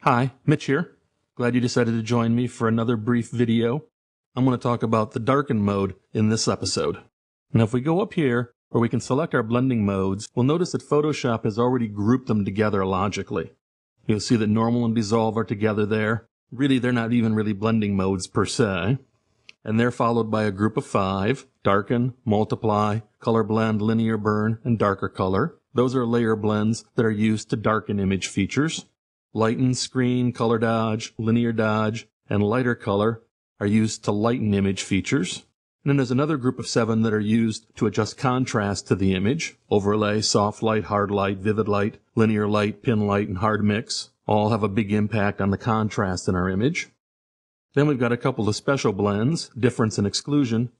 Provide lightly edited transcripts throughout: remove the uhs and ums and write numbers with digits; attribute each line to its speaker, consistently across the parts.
Speaker 1: Hi, Mitch here. Glad you decided to join me for another brief video. I'm going to talk about the darken mode in this episode. Now if we go up here where we can select our blending modes, we'll notice that Photoshop has already grouped them together logically. You'll see that normal and dissolve are together there. Really, they're not even really blending modes per se. And they're followed by a group of 5, darken, multiply, color blend, linear burn, and darker color. Those are layer blends that are used to darken image features. Lighten, screen, color dodge, linear dodge, and lighter color are used to lighten image features. And then there's another group of 7 that are used to adjust contrast to the image. Overlay, soft light, hard light, vivid light, linear light, pin light, and hard mix all have a big impact on the contrast in our image. Then we've got a couple of special blends, difference and exclusion,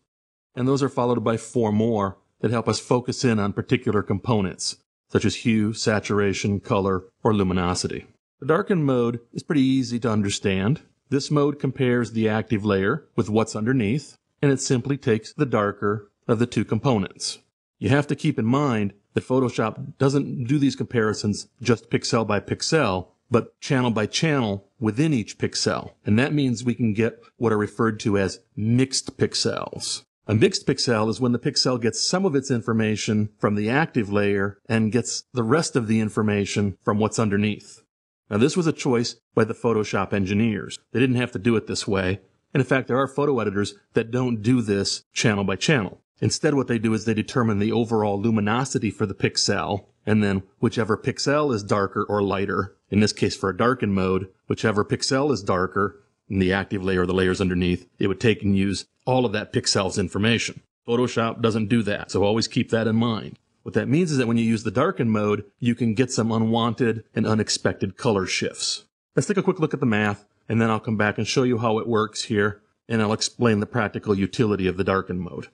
Speaker 1: and those are followed by 4 more that help us focus in on particular components, such as hue, saturation, color, or luminosity. The darken mode is pretty easy to understand. This mode compares the active layer with what's underneath, and it simply takes the darker of the 2 components. You have to keep in mind that Photoshop doesn't do these comparisons just pixel by pixel, but channel by channel within each pixel. And that means we can get what are referred to as mixed pixels. A mixed pixel is when the pixel gets some of its information from the active layer and gets the rest of the information from what's underneath. Now this was a choice by the Photoshop engineers. They didn't have to do it this way. And in fact, there are photo editors that don't do this channel by channel. Instead, what they do is they determine the overall luminosity for the pixel, and then whichever pixel is darker or lighter, in this case for a darken mode, whichever pixel is darker in the active layer or the layers underneath, it would take and use all of that pixel's information. Photoshop doesn't do that, so always keep that in mind. What that means is that when you use the darken mode, you can get some unwanted and unexpected color shifts. Let's take a quick look at the math, and then I'll come back and show you how it works here, and I'll explain the practical utility of the darken mode.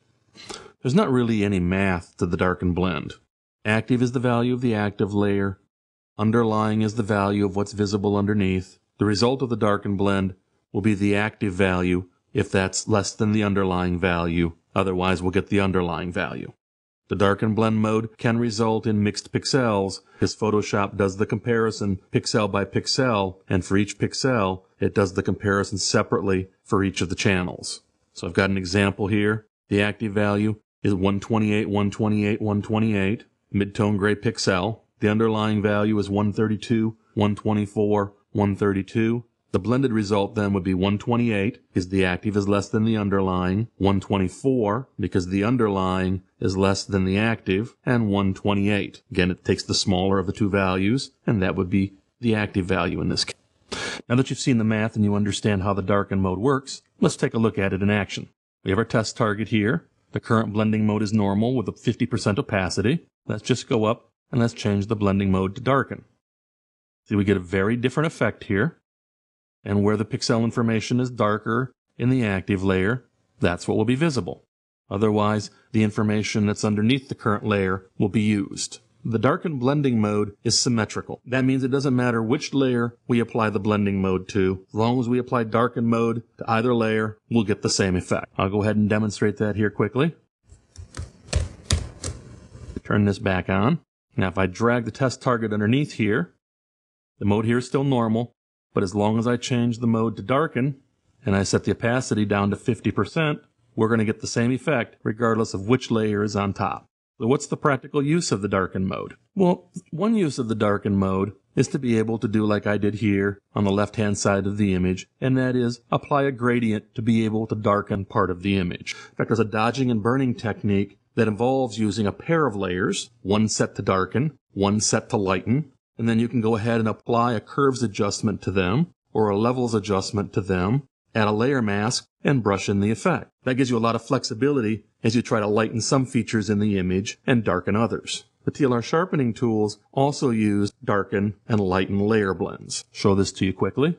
Speaker 1: There's not really any math to the darken blend. Active is the value of the active layer. Underlying is the value of what's visible underneath. The result of the darken blend will be the active value if that's less than the underlying value. Otherwise, we'll get the underlying value. The darken blend mode can result in mixed pixels because Photoshop does the comparison pixel by pixel, and for each pixel, it does the comparison separately for each of the channels. So I've got an example here. The active value is 128, 128, 128, mid-tone gray pixel. The underlying value is 132, 124, 132. The blended result then would be 128 because the active is less than the underlying, 124 because the underlying is less than the active, and 128. Again, it takes the smaller of the 2 values, and that would be the active value in this case. Now that you've seen the math and you understand how the darken mode works, let's take a look at it in action. We have our test target here. The current blending mode is normal with a 50% opacity. Let's just go up and let's change the blending mode to darken. See, we get a very different effect here. And where the pixel information is darker in the active layer, that's what will be visible. Otherwise, the information that's underneath the current layer will be used. The darken blending mode is symmetrical. That means it doesn't matter which layer we apply the blending mode to. As long as we apply darken mode to either layer, we'll get the same effect. I'll go ahead and demonstrate that here quickly. Turn this back on. Now if I drag the test target underneath here, the mode here is still normal. But as long as I change the mode to darken, and I set the opacity down to 50%, we're going to get the same effect regardless of which layer is on top. So what's the practical use of the darken mode? Well, one use of the darken mode is to be able to do like I did here on the left-hand side of the image, and that is apply a gradient to be able to darken part of the image. In fact, there's a dodging and burning technique that involves using a pair of layers, one set to darken, one set to lighten, and then you can go ahead and apply a curves adjustment to them or a levels adjustment to them, add a layer mask, and brush in the effect. That gives you a lot of flexibility as you try to lighten some features in the image and darken others. The TLR sharpening tools also use darken and lighten layer blends. Show this to you quickly.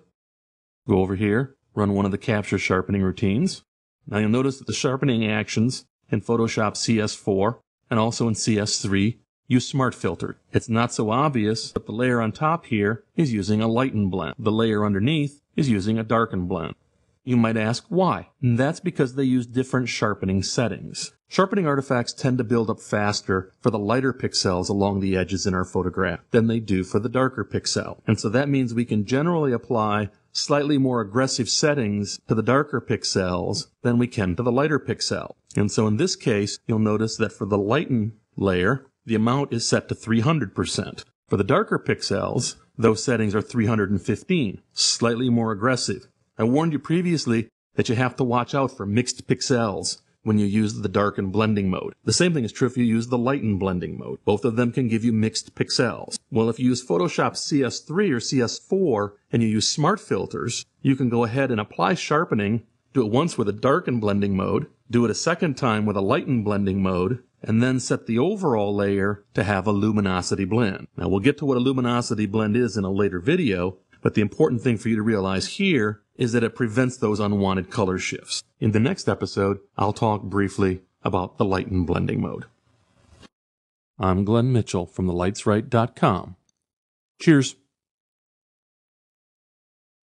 Speaker 1: Go over here, run one of the capture sharpening routines. Now you'll notice that the sharpening actions in Photoshop CS4 and also in CS3 use Smart Filter. It's not so obvious, but the layer on top here is using a lighten blend. The layer underneath is using a darken blend. You might ask why. And that's because they use different sharpening settings. Sharpening artifacts tend to build up faster for the lighter pixels along the edges in our photograph than they do for the darker pixel. And so that means we can generally apply slightly more aggressive settings to the darker pixels than we can to the lighter pixel. And so in this case, you'll notice that for the lighten layer, the amount is set to 300%. For the darker pixels, those settings are 315, slightly more aggressive. I warned you previously that you have to watch out for mixed pixels when you use the darken blending mode. The same thing is true if you use the lighten blending mode. Both of them can give you mixed pixels. Well, if you use Photoshop CS3 or CS4 and you use smart filters, you can go ahead and apply sharpening, do it once with a darken blending mode, do it a second time with a lighten blending mode, and then set the overall layer to have a luminosity blend. Now, we'll get to what a luminosity blend is in a later video, but the important thing for you to realize here is that it prevents those unwanted color shifts. In the next episode, I'll talk briefly about the lighten blending mode. I'm Glenn Mitchell from thelightsright.com. Cheers.